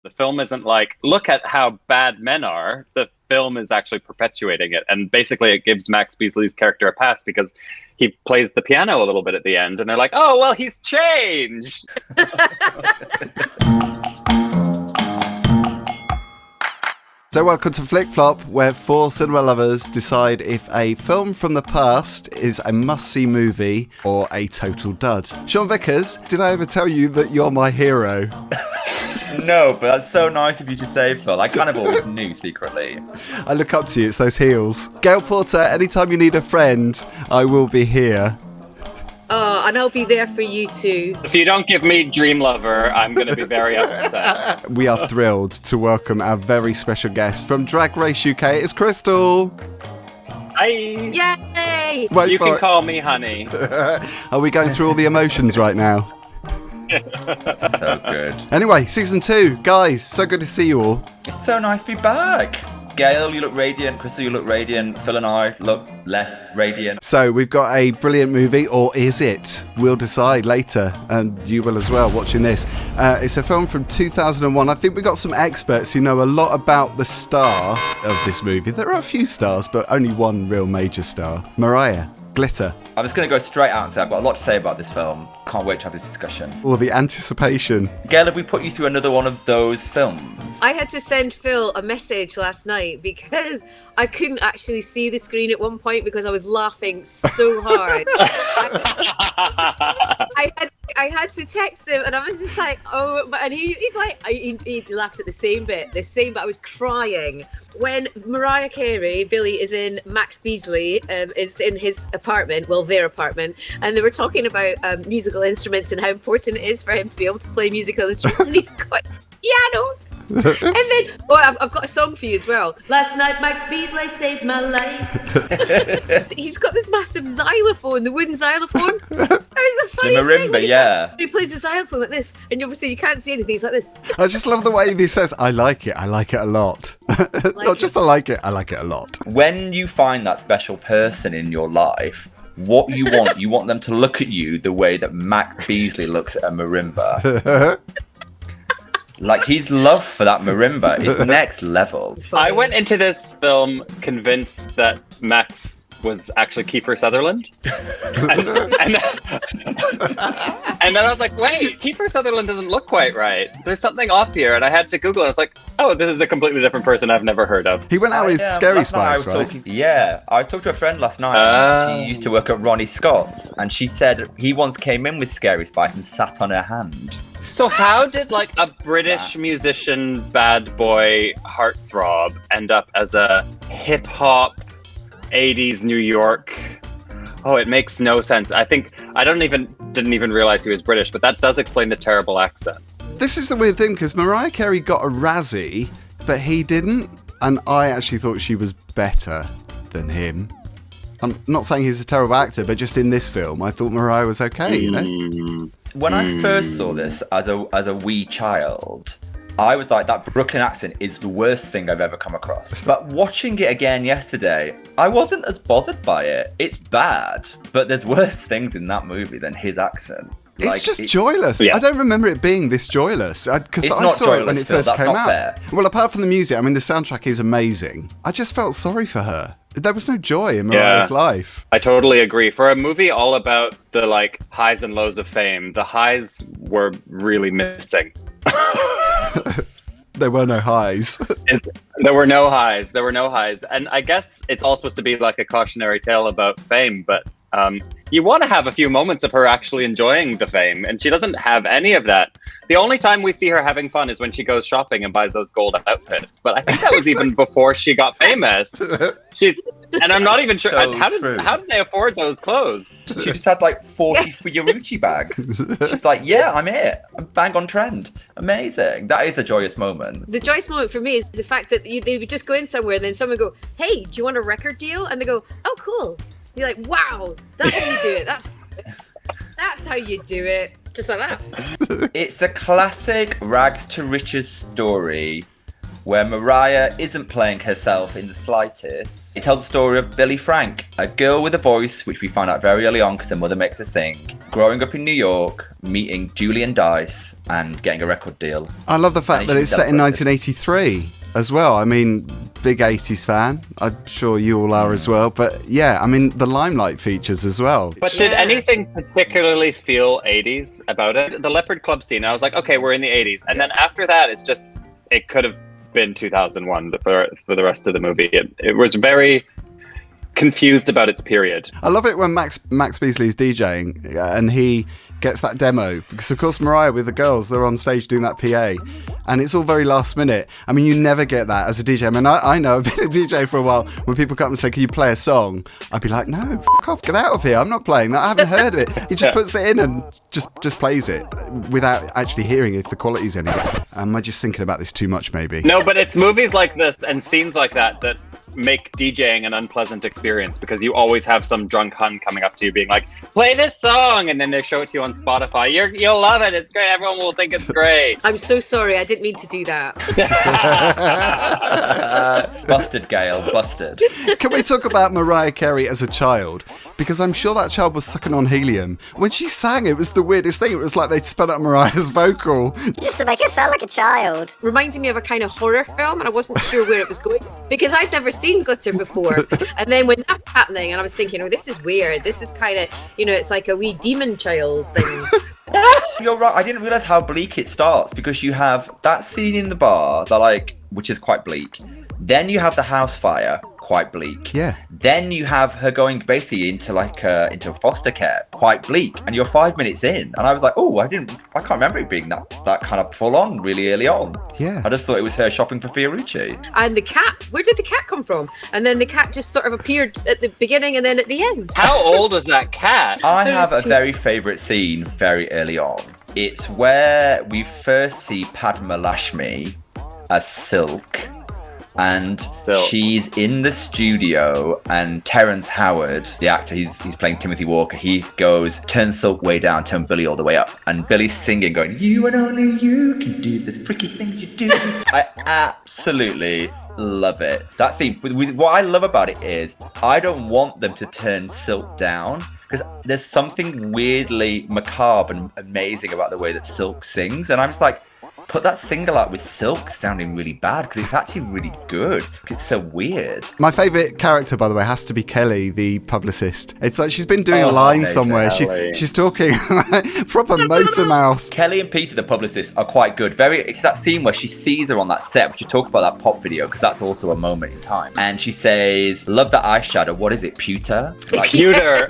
The film isn't like, look at how bad men are. The film is actually perpetuating it. And basically it gives Max Beesley's character a pass because he plays the piano a little bit at the end. And they're like, oh, well, he's changed. So welcome to Flick Flop, where four cinema lovers decide if a film from the past is a must-see movie or a total dud. Sean Vickers, did I ever tell you that you're my hero? No, but that's so nice of you to say, Phil. I kind of always knew secretly. I look up to you, it's those heels. Gail Porter, anytime you need a friend, I will be here. Oh, and I'll be there for you too. If you don't give me Dream Lover, I'm going to be very upset. We are thrilled to welcome our very special guest from Drag Race UK. It's Crystal. Hi. Yay! You can call me honey. Are we going through all the emotions right now? So good. Anyway, season 2. Guys, so good to see you all. It's so nice to be back. Gail, you look radiant. Crystal, you look radiant. Phil and I look less radiant. So we've got a brilliant movie, or is it? We'll decide later, and you will as well, watching this. It's a film from 2001. I think we got some experts who know a lot about the star of this movie. There are a few stars, but only one real major star. Mariah. Glitter. I'm just going to go straight out and say I've got a lot to say about this film. Can't wait to have this discussion. Or the anticipation. Gail, have we put you through another one of those films? I had to send Phil a message last night because I couldn't actually see the screen at one point because I was laughing so hard. I had to text him and I was just like, oh, and he's like, he laughed at the same bit. I was crying. When Mariah Carey, Billie, is in Max Beesley, is in his apartment, well, their apartment, and they were talking about musical instruments and how important it is for him to be able to play musical instruments, and he's got piano. And then, I've got a song for you as well. Last night, Max Beesley saved my life. He's got this massive xylophone, the wooden xylophone. That was the funniest marimba, thing. yeah. He plays the xylophone like this, and obviously you can't see anything. He's like this. I just love the way he says, I like it a lot. Not just I like it a lot. When you find that special person in your life, what you want them to look at you the way that Max Beesley looks at a marimba. Like, his love for that marimba is next level. I went into this film convinced that Max was actually Kiefer Sutherland. And then I was like, wait, Kiefer Sutherland doesn't look quite right. There's something off here. And I had to Google it. I was like, oh, this is a completely different person I've never heard of. He went out with Scary Spice, right? I talked to a friend last night. She used to work at Ronnie Scott's. And she said he once came in with Scary Spice and sat on her hand. So how did like a British musician, bad boy, heartthrob end up as a hip hop 80s New York? Oh, it makes no sense. I think didn't even realize he was British, but that does explain the terrible accent. This is the weird thing, because Mariah Carey got a Razzie, but he didn't, and I actually thought she was better than him. I'm not saying he's a terrible actor, but just in this film, I thought Mariah was okay, you know? When I first saw this as a wee child, I was like, that Brooklyn accent is the worst thing I've ever come across. But watching it again yesterday, I wasn't as bothered by it. It's bad, but there's worse things in that movie than his accent. It's just joyless. Yeah. I don't remember it being this joyless. Because I saw it when it first came out. Fair. Well, apart from the music, I mean, the soundtrack is amazing. I just felt sorry for her. There was no joy in Mariah's life. I totally agree. For a movie all about the like highs and lows of fame, the highs were really missing. There were no highs. There were no highs. And I guess it's all supposed to be like a cautionary tale about fame, but you want to have a few moments of her actually enjoying the fame, and she doesn't have any of that. The only time we see her having fun is when she goes shopping and buys those gold outfits. But I think that was even before she got famous. And I'm not even sure how did they afford those clothes? She just had like 40 Fiorucci bags. She's like, yeah, I'm it. I'm bang on trend. Amazing. That is a joyous moment. The joyous moment for me is the fact that they would just go in somewhere and then someone would go, hey, do you want a record deal? And they go, oh, cool. You're like, wow, that's how you do it. That's how you do it. Just like that. It's a classic rags to riches story where Mariah isn't playing herself in the slightest. It tells the story of Billie Frank, a girl with a voice, which we find out very early on because her mother makes her sing, growing up in New York, meeting Julian and Dice, and getting a record deal. I love the fact that it's set in 1983 as well. I mean, big 80s fan. I'm sure you all are as well. But yeah, I mean, the Limelight features as well. But did anything particularly feel 80s about it? The Leopard Club scene, I was like, okay, we're in the 80s. And then after that, it could have been 2001 for the rest of the movie. It was very confused about its period. I love it when Max Beesley's DJing and he gets that demo, because of course Mariah with the girls, they're on stage doing that PA, and it's all very last minute. I mean, you never get that as a DJ. I mean, I know, I've been a DJ for a while. When people come and say, can you play a song? I'd be like, no, f*** off, get out of here. I'm not playing that. I haven't heard it. He just puts it in and just plays it without actually hearing if the quality's any good. Am I just thinking about this too much, maybe? No, but it's movies like this and scenes like that make DJing an unpleasant experience, because you always have some drunk hun coming up to you being like, play this song, and then they show it to you on Spotify. You'll love it. It's great. Everyone will think it's great. I'm so sorry. I didn't mean to do that. Busted, Gail. Busted. Can we talk about Mariah Carey as a child? Because I'm sure that child was sucking on helium. When she sang, it was the weirdest thing. It was like they'd sped up Mariah's vocal. Just to make her sound like a child. Reminded me of a kind of horror film, and I wasn't sure where it was going, because I'd never seen glitter before. And then when that was happening, and I was thinking, oh, this is weird. This is kind of, it's like a wee demon child thing. You're right. I didn't realize how bleak it starts, because you have that scene in the bar, which is quite bleak. Then you have the house fire, quite bleak. Yeah. Then you have her going basically into foster care, quite bleak. And you're 5 minutes in, and I was like, oh, I can't remember it being that kind of full on really early on. Yeah. I just thought it was her shopping for Fiorucci. And the cat, where did the cat come from? And then the cat just sort of appeared at the beginning and then at the end. How old was that cat? I have a very favourite scene very early on. It's where we first see Padma Lakshmi as Silk. And she's in the studio, and Terrence Howard, the actor, he's playing Timothy Walker, he goes, turn Silk way down, turn Billie all the way up. And Billie's singing, going, you and only you can do the freaky things you do. I absolutely love it. That scene, what I love about it is, I don't want them to turn Silk down, because there's something weirdly macabre and amazing about the way that Silk sings. And I'm just like, put that single out with Silk sounding really bad, because it's actually really good. It's so weird. My favourite character, by the way, has to be Kelly, the publicist. It's like she's been doing a line somewhere. She's talking proper motor mouth. Kelly and Peter, the publicist, are quite good. It's that scene where she sees her on that set, which you talk about that pop video, because that's also a moment in time. And she says, love that eyeshadow. What is it, pewter? Like, Pewter.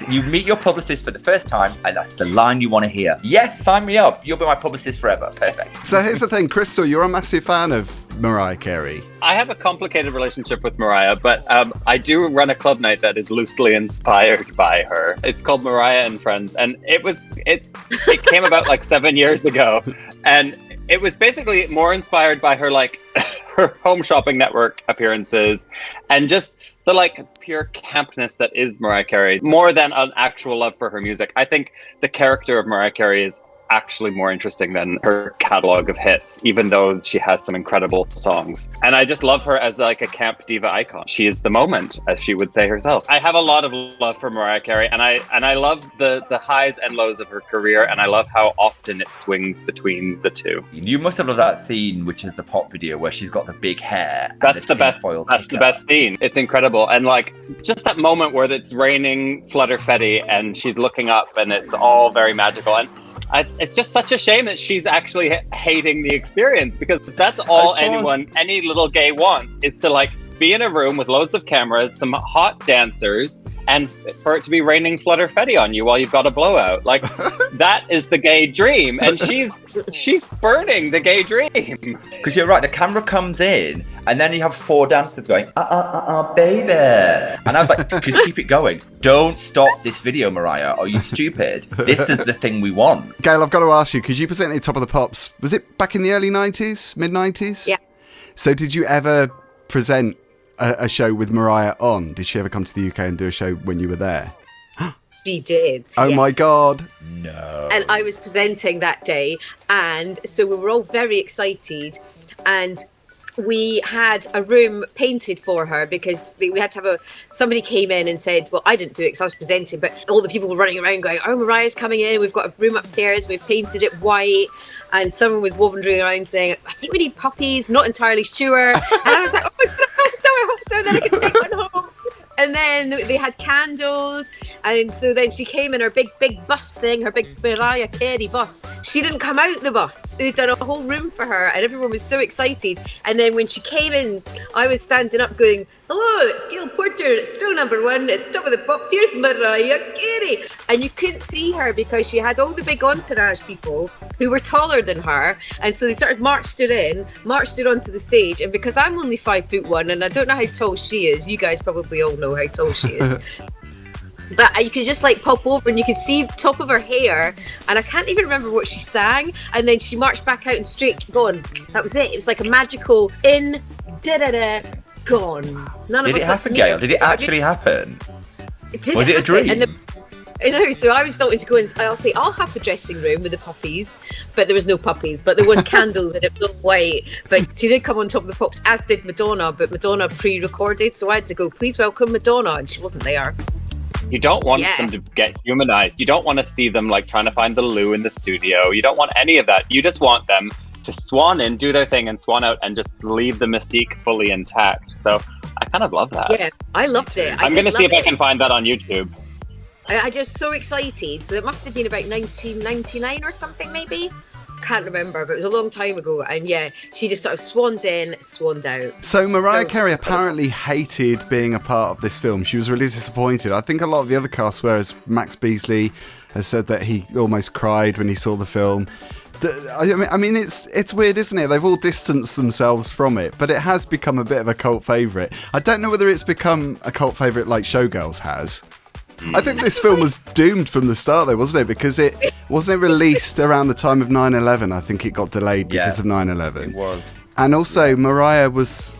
You meet your publicist for the first time, and that's the line you want to hear. Yes, sign me up. You'll be my publicist forever. Perfect. So here's the thing, Crystal, you're a massive fan of Mariah Carey. I have a complicated relationship with Mariah, but I do run a club night that is loosely inspired by her. It's called Mariah and Friends, and it came about like 7 years ago, and it was basically more inspired by her her Home Shopping Network appearances, and just the pure campness that is Mariah Carey, more than an actual love for her music. I think the character of Mariah Carey is actually more interesting than her catalog of hits, even though she has some incredible songs. And I just love her as a camp diva icon. She is the moment, as she would say herself. I have a lot of love for Mariah Carey, and I love the highs and lows of her career, and I love how often it swings between the two. You must have loved that scene, which is the pop video where she's got the big hair. That's the best. That's the best scene. It's incredible, and just that moment where it's raining flutterfetti and she's looking up, and it's all very magical. And it's just such a shame that she's actually hating the experience, because that's all any little gay wants, is to be in a room with loads of cameras, some hot dancers, and for it to be raining flutterfetti on you while you've got a blowout. That is the gay dream, and she's spurning the gay dream. Because you're right, the camera comes in, and then you have 4 dancers going, baby. And I was like, just keep it going. Don't stop this video, Mariah. Are you stupid? This is the thing we want. Gail, I've got to ask you, because you presented Top of the Pops, was it back in the early 90s, mid-90s? Yeah. So did you ever present a show with Mariah on? Did she ever come to the UK and do a show when you were there? She did. Oh, yes. My God. No. And I was presenting that day, and so we were all very excited, and we had a room painted for her because we had to have somebody came in and said, well, I didn't do it because I was presenting, but all the people were running around going, oh, Mariah's coming in, we've got a room upstairs, we've painted it white, and someone was wandering around saying, I think we need puppies, not entirely sure, and I was like, oh my god, I hope so, then I can take one home. And then they had candles, and so then she came in her big bus thing, her big Mariah Carey bus. She didn't come out the bus. They'd done a whole room for her, and everyone was so excited. And then when she came in, I was standing up going, hello, it's Gail Porter, it's still number one, it's top of the pops, here's Mariah Carey. And you couldn't see her because she had all the big entourage people who were taller than her, and so they sort of marched her onto the stage. And because I'm only 5'1" and I don't know how tall she is, you guys probably all know how tall she is. But you could just like pop over and you could see the top of her hair, and I can't even remember what she sang. And then she marched back out and straight gone. That was it. It was like a magical in da-da-da gone. None Did of us it got happen, to meet Gail? her. Did it actually happen? Was it a dream? And I know, so I was starting to go and I'll say, I'll have the dressing room with the puppies, but there was no puppies, but there was candles and it was all white. But she did come on top of the pops, as did Madonna, but Madonna pre-recorded, so I had to go, please welcome Madonna, and she wasn't there. You don't want them to get humanized. You don't want to see them like trying to find the loo in the studio. You don't want any of that. You just want them to swan in, do their thing, and swan out and just leave the mystique fully intact. So I kind of love that. Yeah, I loved it. I'm going to see if I can find that on YouTube. I just so excited. So it must have been about 1999 or something, maybe. Can't remember, but it was a long time ago. And yeah, she just sort of swanned in, swanned out. So Mariah Carey apparently hated being a part of this film. She was really disappointed. I think a lot of the other cast, whereas Max Beesley has said that he almost cried when he saw the film. I mean, it's weird, isn't it? They've all distanced themselves from it, but it has become a bit of a cult favourite. I don't know whether it's become a cult favourite like Showgirls has. I think this film was doomed from the start, though, wasn't it? Because it wasn't released around the time of 9/11. I think it got delayed because of 9/11. It was. And also, Mariah was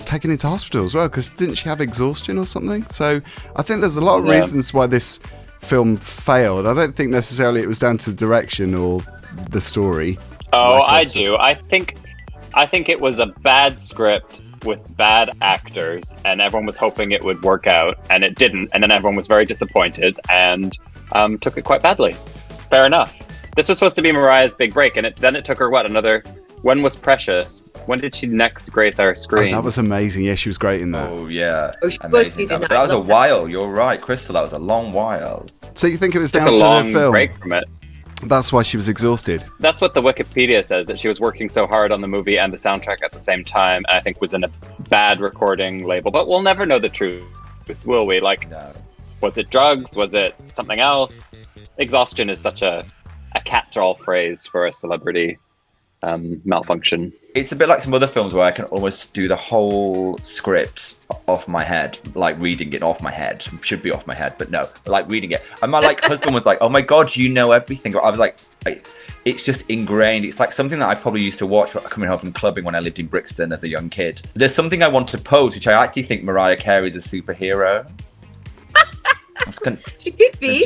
taken into hospital as well, because didn't she have exhaustion or something? So I think there's a lot of reasons why this film failed. I don't think necessarily it was down to the direction or the story. Oh, I do. I think it was a bad script with bad actors, and everyone was hoping it would work out, and it didn't, and then everyone was very disappointed and took it quite badly. Fair enough. This was supposed to be Mariah's big break, and then it took her when was Precious? When did she next grace our screen? Oh, that was amazing. Yeah, she was great in that. Oh yeah, she was good in that. That was a while. You're right, Crystal. That was a long while. So you think it was Took down a to long the film? break from it. That's why she was exhausted. That's what the Wikipedia says, that she was working so hard on the movie and the soundtrack at the same time, and I think was in a bad recording label. But we'll never know the truth, will we? Like, was it drugs? Was it something else? Exhaustion is such a catch-all phrase for a celebrity malfunction. It's a bit like some other films where I can almost do the whole script off my head, like reading it off my head. Should be off my head, but no, like reading it. And my husband was like, "Oh my god, you know everything." I was like, it's just ingrained. It's like something that I probably used to watch coming home from clubbing when I lived in Brixton as a young kid. There's something I want to pose, which I actually think Mariah Carey is a superhero. She could be. I'm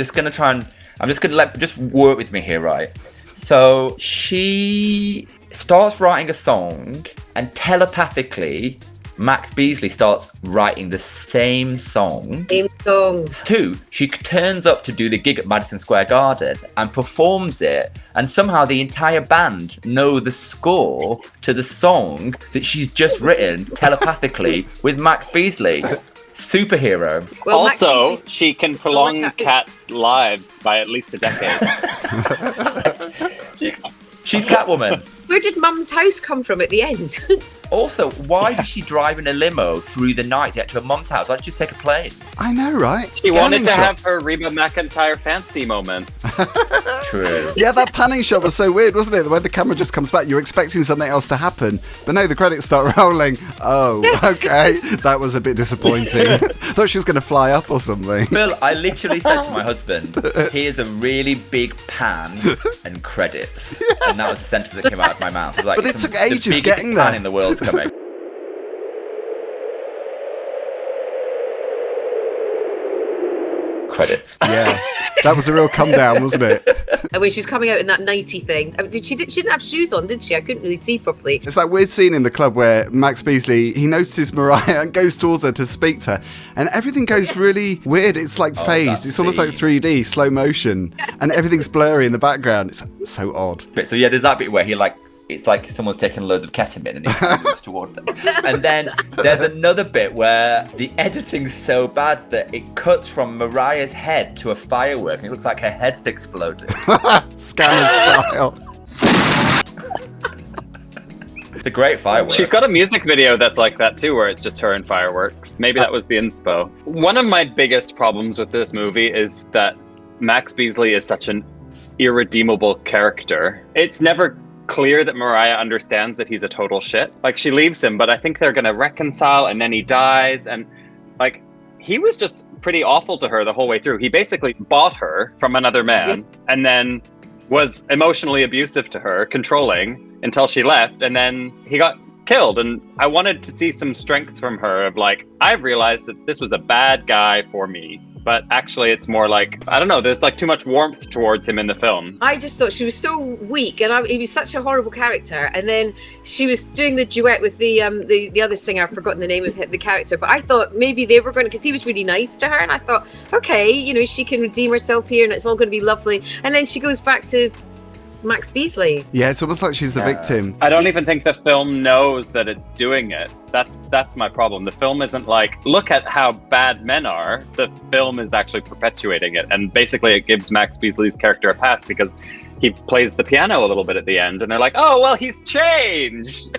just gonna work with me here, right? So she starts writing a song, and telepathically, Max Beesley starts writing the same song. Same song. 2, she turns up to do the gig at Madison Square Garden and performs it, and somehow the entire band know the score to the song that she's just written telepathically with Max Beesley. Superhero. Well, also, she can prolong cats' lives by at least a decade. She's Catwoman. Where did Mum's house come from at the end? Also, why is she driving a limo through the night to get to her mum's house? Why don't you just take a plane? I know, right? She wanted to have her Reba McEntire fancy moment. True. Yeah, that panning shot was so weird, wasn't it? The way the camera just comes back, you're expecting something else to happen, but no, the credits start rolling. Oh, okay. That was a bit disappointing. Thought she was going to fly up or something. Phil, I literally said to my husband, here's a really big pan and credits. Yeah. And that was the sentence that came out of my mouth. I was like, but it took ages getting there. The pan in the world's coming. credits. Yeah, that was a real come down, wasn't it? And when she was coming out in that nighty thing, she didn't have shoes on, did she? I couldn't really see properly. It's that weird scene in the club where Max Beesley, he notices Mariah and goes towards her to speak to her, and everything goes really weird. It's like phased. It's almost like 3D, slow motion, and everything's blurry in the background. It's so odd. So yeah, there's that bit where he it's like someone's taking loads of ketamine and he moves towards them. And then there's another bit where the editing's so bad that it cuts from Mariah's head to a firework and it looks like her head's exploded. Scanner style. It's a great firework. She's got a music video that's like that too, where it's just her and fireworks. Maybe that was the inspo. One of my biggest problems with this movie is that Max Beesley is such an irredeemable character. It's never clear that Mariah understands that he's a total shit. Like, she leaves him, but I think they're gonna reconcile, and then he dies, and like, he was just pretty awful to her the whole way through. He basically bought her from another man, and then was emotionally abusive to her, controlling, until she left, and then he got killed. And I wanted to see some strength from her of like, I've realized that this was a bad guy for me. But actually, it's more like, I don't know, there's like too much warmth towards him in the film. I just thought she was so weak, and he was such a horrible character. And then she was doing the duet with the other singer. I've forgotten the name of the character, but I thought maybe they were going to, because he was really nice to her, and I thought, okay, you know, she can redeem herself here, and it's all going to be lovely. And then she goes back to Max Beesley. Yeah, it's almost like she's the victim. I don't even think the film knows that it's doing it. That's my problem. The film isn't like, look at how bad men are. The film is actually perpetuating it, and basically it gives Max Beesley's character a pass because he plays the piano a little bit at the end, and they're like, oh, well, he's changed.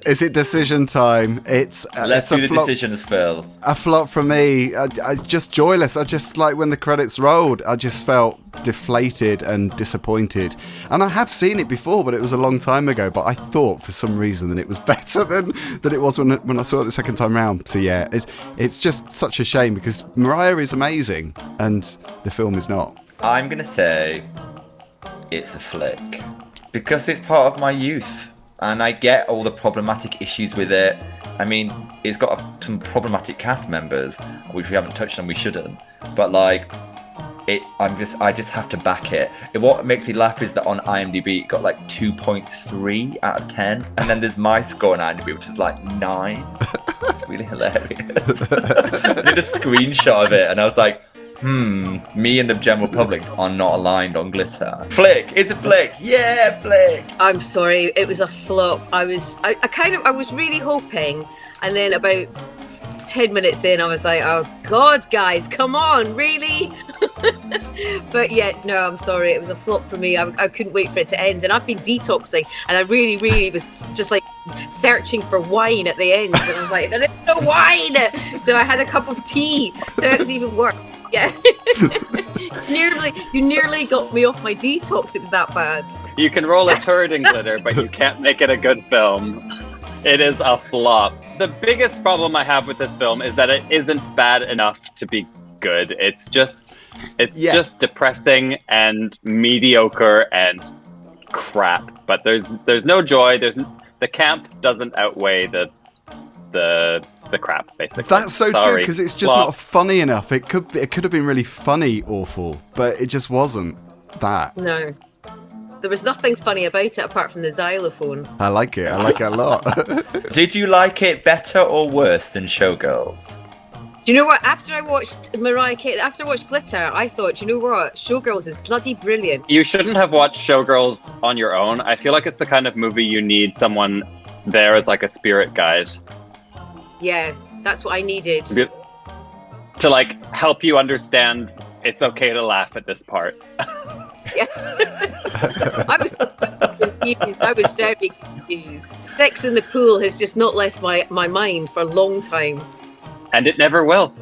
Is it decision time? Let's do the decisions, Phil. A flop from me. I just joyless. I just, like, when the credits rolled, I just felt deflated and disappointed. And I have seen it before, but it was a long time ago. But I thought for some reason that it was better than it was when I saw it the second time round. So yeah, it's just such a shame because Mariah is amazing and the film is not. I'm going to say it's a flick because it's part of my youth and I get all the problematic issues with it. I mean, it's got some problematic cast members, which we haven't touched on, we shouldn't. But like, I just have to back it. What makes me laugh is that on IMDb it got like 2.3 out of 10, and then there's my score on IMDb, which is like 9. It's really hilarious. I did a screenshot of it, and I was like, me and the general public are not aligned on glitter. Flick, it's a flick. Yeah, flick. I'm sorry, it was a flop. I was really hoping, and then about 10 minutes in, I was like, oh God, guys, come on, really? But yeah, no, I'm sorry, it was a flop for me. I couldn't wait for it to end, and I've been detoxing, and I really, really was just like searching for wine at the end, and I was like, there is no wine! So I had a cup of tea, so it was even worse. Yeah. You nearly got me off my detox, it was that bad. You can roll a turd in glitter, but you can't make it a good film. It is a flop. The biggest problem I have with this film is that it isn't bad enough to be good. It's just depressing and mediocre and crap. But there's no joy. The camp doesn't outweigh the crap, basically. That's so true, because it's just not funny enough. It could have been really funny, awful, but it just wasn't that. No. There was nothing funny about it apart from the xylophone. I like it a lot. Did you like it better or worse than Showgirls? Do you know what? After I watched Mariah Carey, after I watched Glitter, I thought, do you know what? Showgirls is bloody brilliant. You shouldn't have watched Showgirls on your own. I feel like it's the kind of movie you need someone there as like a spirit guide. Yeah, that's what I needed. To like help you understand it's okay to laugh at this part. Yeah. I was just confused. I was very confused. Sex in the pool has just not left my mind for a long time. And it never will.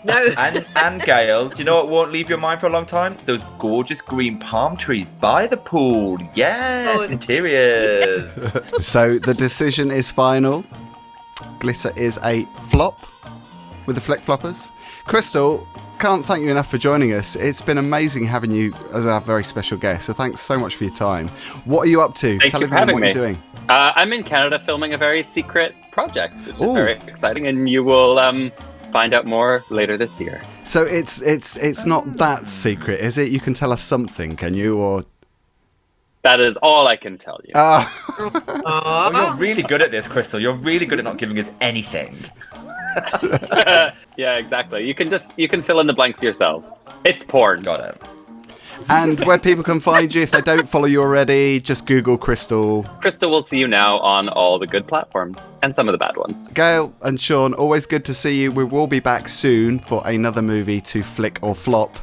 No. and Gail, do you know what won't leave your mind for a long time? Those gorgeous green palm trees by the pool. Yes, interiors. So the decision is final. Glitter is a flop with the Flick Floppers. Crystal, can't thank you enough for joining us. It's been amazing having you as our very special guest. So thanks so much for your time. What are you up to? Thank Tell you for everyone having what me. you're doing. I'm in Canada filming a very secret project, which is very exciting, and you will find out more later this year. So it's not that secret, is it? You can tell us something, can you? Or that is all I can tell you. Well, you're really good at this, Crystal. You're really good at not giving us anything. Yeah, exactly. You can fill in the blanks yourselves. It's porn. Got it. And where people can find you if they don't follow you already, just Google Crystal. Crystal will see you now on all the good platforms and some of the bad ones. Gail and Sean, always good to see you. We will be back soon for another movie to flick or flop.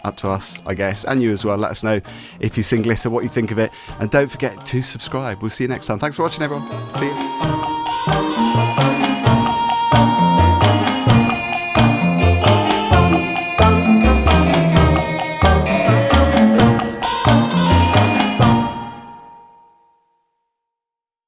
Up to us, I guess, and you as well. Let us know if you've seen Glitter, what you think of it. And don't forget to subscribe. We'll see you next time. Thanks for watching, everyone. See you.